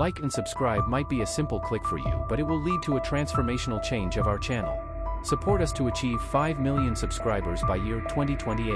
Like and subscribe might be a simple click for you, but it will lead to a transformational change of our channel. Support us to achieve 5 million subscribers by year 2028.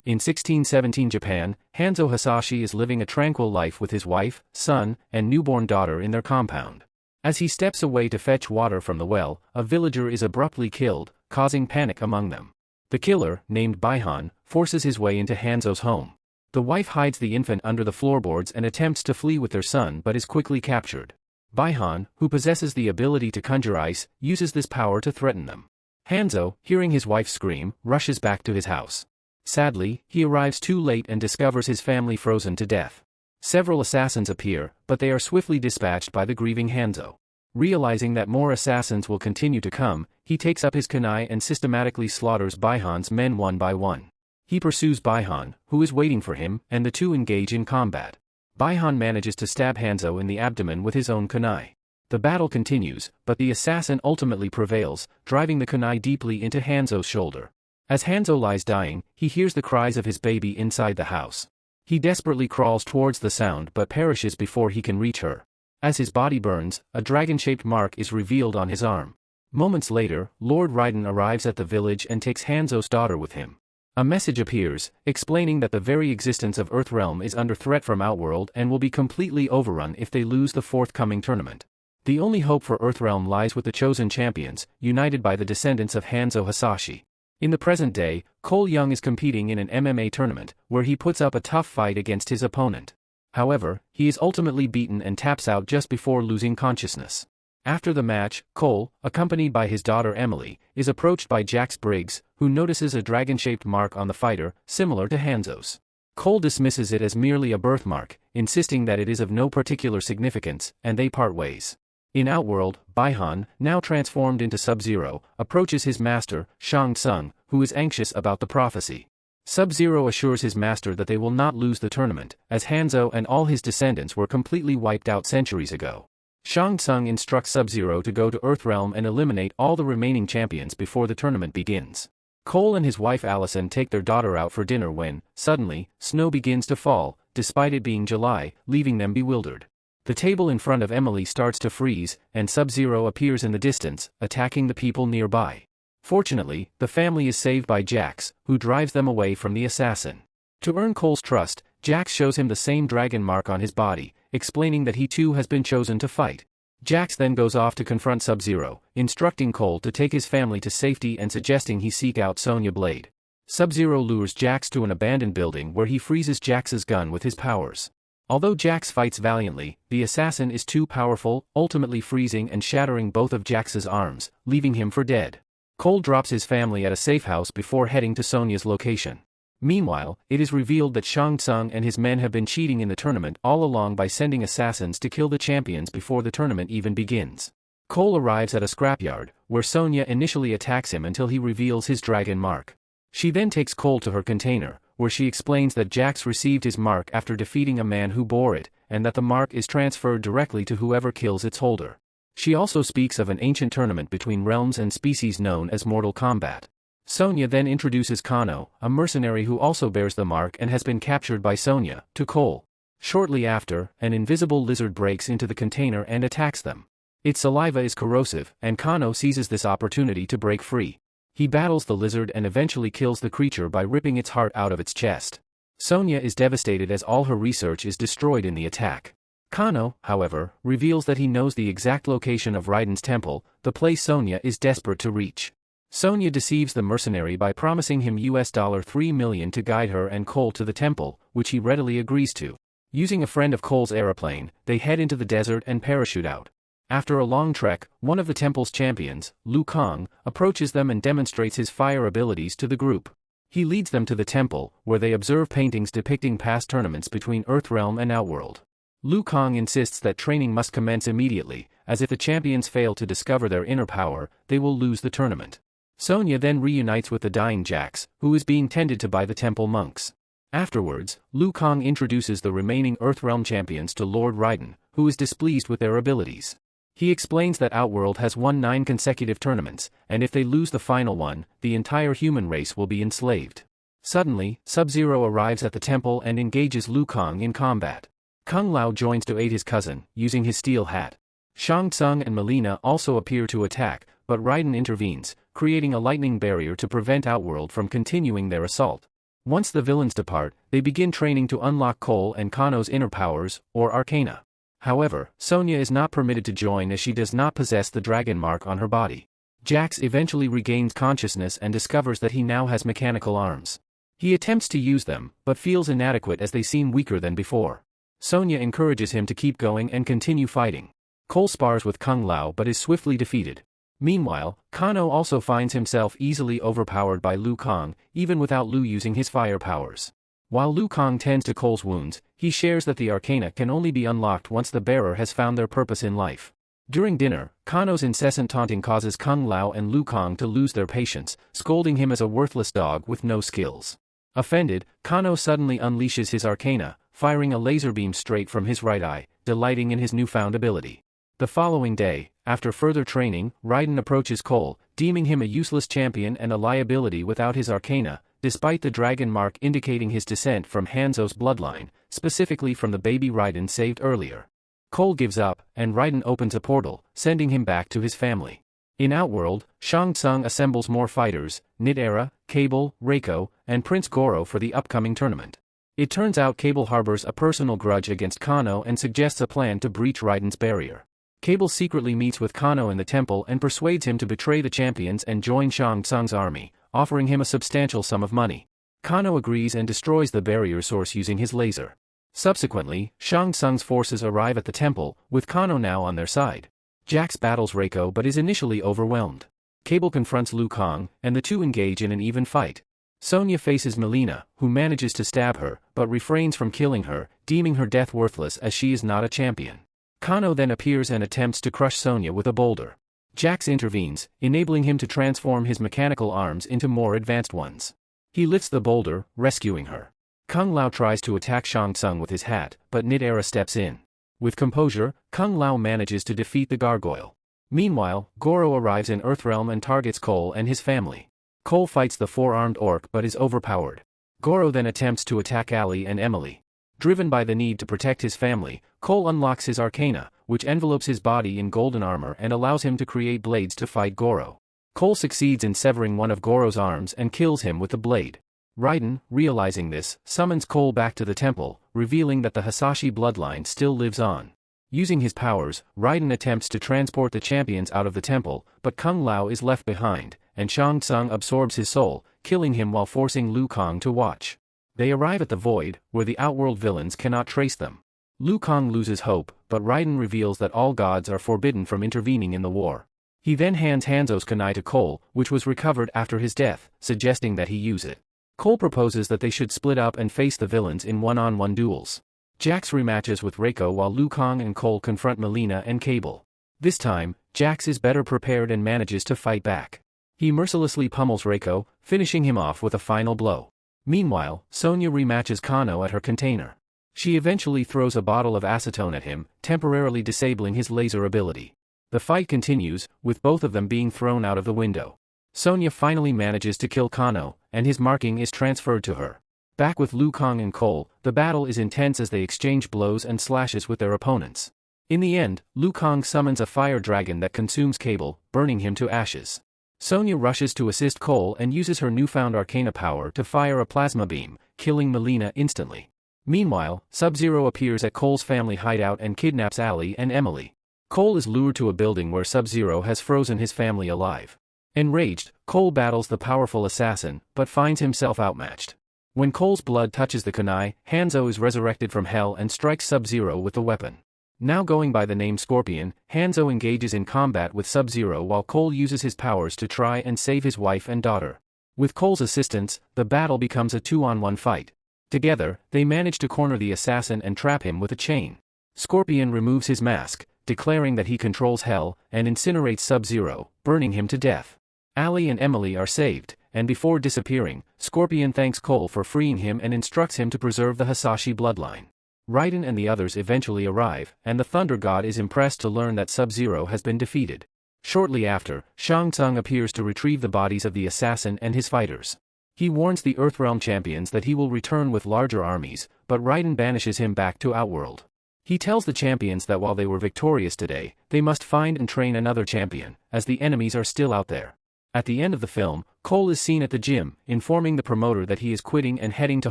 In 1617 Japan, Hanzo Hasashi is living a tranquil life with his wife, son, and newborn daughter in their compound. As he steps away to fetch water from the well, a villager is abruptly killed, causing panic among them. The killer, named Baihan, forces his way into Hanzo's home. The wife hides the infant under the floorboards and attempts to flee with their son but is quickly captured. Baihan, who possesses the ability to conjure ice, uses this power to threaten them. Hanzo, hearing his wife scream, rushes back to his house. Sadly, he arrives too late and discovers his family frozen to death. Several assassins appear, but they are swiftly dispatched by the grieving Hanzo. Realizing that more assassins will continue to come, he takes up his kunai and systematically slaughters Baihan's men one by one. He pursues Baihan, who is waiting for him, and the two engage in combat. Baihan manages to stab Hanzo in the abdomen with his own kunai. The battle continues, but the assassin ultimately prevails, driving the kunai deeply into Hanzo's shoulder. As Hanzo lies dying, he hears the cries of his baby inside the house. He desperately crawls towards the sound but perishes before he can reach her. As his body burns, a dragon-shaped mark is revealed on his arm. Moments later, Lord Raiden arrives at the village and takes Hanzo's daughter with him. A message appears, explaining that the very existence of Earthrealm is under threat from Outworld and will be completely overrun if they lose the forthcoming tournament. The only hope for Earthrealm lies with the chosen champions, united by the descendants of Hanzo Hasashi. In the present day, Cole Young is competing in an MMA tournament, where he puts up a tough fight against his opponent. However, he is ultimately beaten and taps out just before losing consciousness. After the match, Cole, accompanied by his daughter Emily, is approached by Jax Briggs, who notices a dragon-shaped mark on the fighter, similar to Hanzo's. Cole dismisses it as merely a birthmark, insisting that it is of no particular significance, and they part ways. In Outworld, Baihan, now transformed into Sub-Zero, approaches his master, Shang Tsung, who is anxious about the prophecy. Sub-Zero assures his master that they will not lose the tournament, as Hanzo and all his descendants were completely wiped out centuries ago. Shang Tsung instructs Sub-Zero to go to Earthrealm and eliminate all the remaining champions before the tournament begins. Cole and his wife Allison take their daughter out for dinner when, suddenly, snow begins to fall, despite it being July, leaving them bewildered. The table in front of Emily starts to freeze, and Sub-Zero appears in the distance, attacking the people nearby. Fortunately, the family is saved by Jax, who drives them away from the assassin. To earn Cole's trust, Jax shows him the same dragon mark on his body, explaining that he too has been chosen to fight. Jax then goes off to confront Sub-Zero, instructing Cole to take his family to safety and suggesting he seek out Sonya Blade. Sub-Zero lures Jax to an abandoned building where he freezes Jax's gun with his powers. Although Jax fights valiantly, the assassin is too powerful, ultimately freezing and shattering both of Jax's arms, leaving him for dead. Cole drops his family at a safe house before heading to Sonya's location. Meanwhile, it is revealed that Shang Tsung and his men have been cheating in the tournament all along by sending assassins to kill the champions before the tournament even begins. Cole arrives at a scrapyard, where Sonya initially attacks him until he reveals his dragon mark. She then takes Cole to her container, where she explains that Jax received his mark after defeating a man who bore it, and that the mark is transferred directly to whoever kills its holder. She also speaks of an ancient tournament between realms and species known as Mortal Kombat. Sonya then introduces Kano, a mercenary who also bears the mark and has been captured by Sonya, to Cole. Shortly after, an invisible lizard breaks into the container and attacks them. Its saliva is corrosive, and Kano seizes this opportunity to break free. He battles the lizard and eventually kills the creature by ripping its heart out of its chest. Sonya is devastated as all her research is destroyed in the attack. Kano, however, reveals that he knows the exact location of Raiden's temple, the place Sonya is desperate to reach. Sonya deceives the mercenary by promising him $3 million to guide her and Cole to the temple, which he readily agrees to. Using a friend of Cole's aeroplane, they head into the desert and parachute out. After a long trek, one of the temple's champions, Liu Kang, approaches them and demonstrates his fire abilities to the group. He leads them to the temple, where they observe paintings depicting past tournaments between Earthrealm and Outworld. Liu Kang insists that training must commence immediately, as if the champions fail to discover their inner power, they will lose the tournament. Sonya then reunites with the dying Jax, who is being tended to by the temple monks. Afterwards, Liu Kang introduces the remaining Earthrealm champions to Lord Raiden, who is displeased with their abilities. He explains that Outworld has won 9 consecutive tournaments, and if they lose the final one, the entire human race will be enslaved. Suddenly, Sub-Zero arrives at the temple and engages Liu Kang in combat. Kung Lao joins to aid his cousin, using his steel hat. Shang Tsung and Mileena also appear to attack, but Raiden intervenes, creating a lightning barrier to prevent Outworld from continuing their assault. Once the villains depart, they begin training to unlock Cole and Kano's inner powers, or arcana. However, Sonya is not permitted to join as she does not possess the dragon mark on her body. Jax eventually regains consciousness and discovers that he now has mechanical arms. He attempts to use them, but feels inadequate as they seem weaker than before. Sonya encourages him to keep going and continue fighting. Cole spars with Kung Lao but is swiftly defeated. Meanwhile, Kano also finds himself easily overpowered by Liu Kang, even without Liu using his fire powers. While Liu Kang tends to Cole's wounds, he shares that the arcana can only be unlocked once the bearer has found their purpose in life. During dinner, Kano's incessant taunting causes Kung Lao and Liu Kang to lose their patience, scolding him as a worthless dog with no skills. Offended, Kano suddenly unleashes his arcana, firing a laser beam straight from his right eye, delighting in his newfound ability. The following day, after further training, Raiden approaches Cole, deeming him a useless champion and a liability without his arcana, despite the dragon mark indicating his descent from Hanzo's bloodline, specifically from the baby Raiden saved earlier. Cole gives up, and Raiden opens a portal, sending him back to his family. In Outworld, Shang Tsung assembles more fighters, Nidera, Cable, Reiko, and Prince Goro for the upcoming tournament. It turns out Cable harbors a personal grudge against Kano and suggests a plan to breach Raiden's barrier. Cable secretly meets with Kano in the temple and persuades him to betray the champions and join Shang Tsung's army, offering him a substantial sum of money. Kano agrees and destroys the barrier source using his laser. Subsequently, Shang Tsung's forces arrive at the temple, with Kano now on their side. Jax battles Reiko but is initially overwhelmed. Cable confronts Liu Kang, and the two engage in an even fight. Sonya faces Mileena, who manages to stab her, but refrains from killing her, deeming her death worthless as she is not a champion. Kano then appears and attempts to crush Sonya with a boulder. Jax intervenes, enabling him to transform his mechanical arms into more advanced ones. He lifts the boulder, rescuing her. Kung Lao tries to attack Shang Tsung with his hat, but Nidera steps in. With composure, Kung Lao manages to defeat the gargoyle. Meanwhile, Goro arrives in Earthrealm and targets Cole and his family. Cole fights the four-armed orc but is overpowered. Goro then attempts to attack Ali and Emily. Driven by the need to protect his family, Cole unlocks his arcana, which envelopes his body in golden armor and allows him to create blades to fight Goro. Cole succeeds in severing one of Goro's arms and kills him with the blade. Raiden, realizing this, summons Cole back to the temple, revealing that the Hisashi bloodline still lives on. Using his powers, Raiden attempts to transport the champions out of the temple, but Kung Lao is left behind, and Shang Tsung absorbs his soul, killing him while forcing Liu Kang to watch. They arrive at the Void, where the Outworld villains cannot trace them. Liu Kang loses hope, but Raiden reveals that all gods are forbidden from intervening in the war. He then hands Hanzo's kunai to Cole, which was recovered after his death, suggesting that he use it. Cole proposes that they should split up and face the villains in one-on-one duels. Jax rematches with Reiko while Liu Kang and Cole confront Mileena and Cable. This time, Jax is better prepared and manages to fight back. He mercilessly pummels Reiko, finishing him off with a final blow. Meanwhile, Sonya rematches Kano at her container. She eventually throws a bottle of acetone at him, temporarily disabling his laser ability. The fight continues, with both of them being thrown out of the window. Sonya finally manages to kill Kano, and his marking is transferred to her. Back with Liu Kang and Cole, the battle is intense as they exchange blows and slashes with their opponents. In the end, Liu Kang summons a fire dragon that consumes Cable, burning him to ashes. Sonya rushes to assist Cole and uses her newfound arcana power to fire a plasma beam, killing Mileena instantly. Meanwhile, Sub-Zero appears at Cole's family hideout and kidnaps Ali and Emily. Cole is lured to a building where Sub-Zero has frozen his family alive. Enraged, Cole battles the powerful assassin, but finds himself outmatched. When Cole's blood touches the kunai, Hanzo is resurrected from hell and strikes Sub-Zero with the weapon. Now going by the name Scorpion, Hanzo engages in combat with Sub-Zero while Cole uses his powers to try and save his wife and daughter. With Cole's assistance, the battle becomes a 2-on-1 fight. Together, they manage to corner the assassin and trap him with a chain. Scorpion removes his mask, declaring that he controls hell, and incinerates Sub-Zero, burning him to death. Ali and Emily are saved, and before disappearing, Scorpion thanks Cole for freeing him and instructs him to preserve the Hisashi bloodline. Raiden and the others eventually arrive, and the Thunder God is impressed to learn that Sub-Zero has been defeated. Shortly after, Shang Tsung appears to retrieve the bodies of the assassin and his fighters. He warns the Earthrealm champions that he will return with larger armies, but Raiden banishes him back to Outworld. He tells the champions that while they were victorious today, they must find and train another champion, as the enemies are still out there. At the end of the film, Cole is seen at the gym, informing the promoter that he is quitting and heading to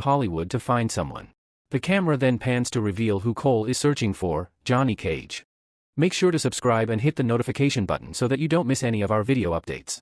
Hollywood to find someone. The camera then pans to reveal who Cole is searching for, Johnny Cage. Make sure to subscribe and hit the notification button so that you don't miss any of our video updates.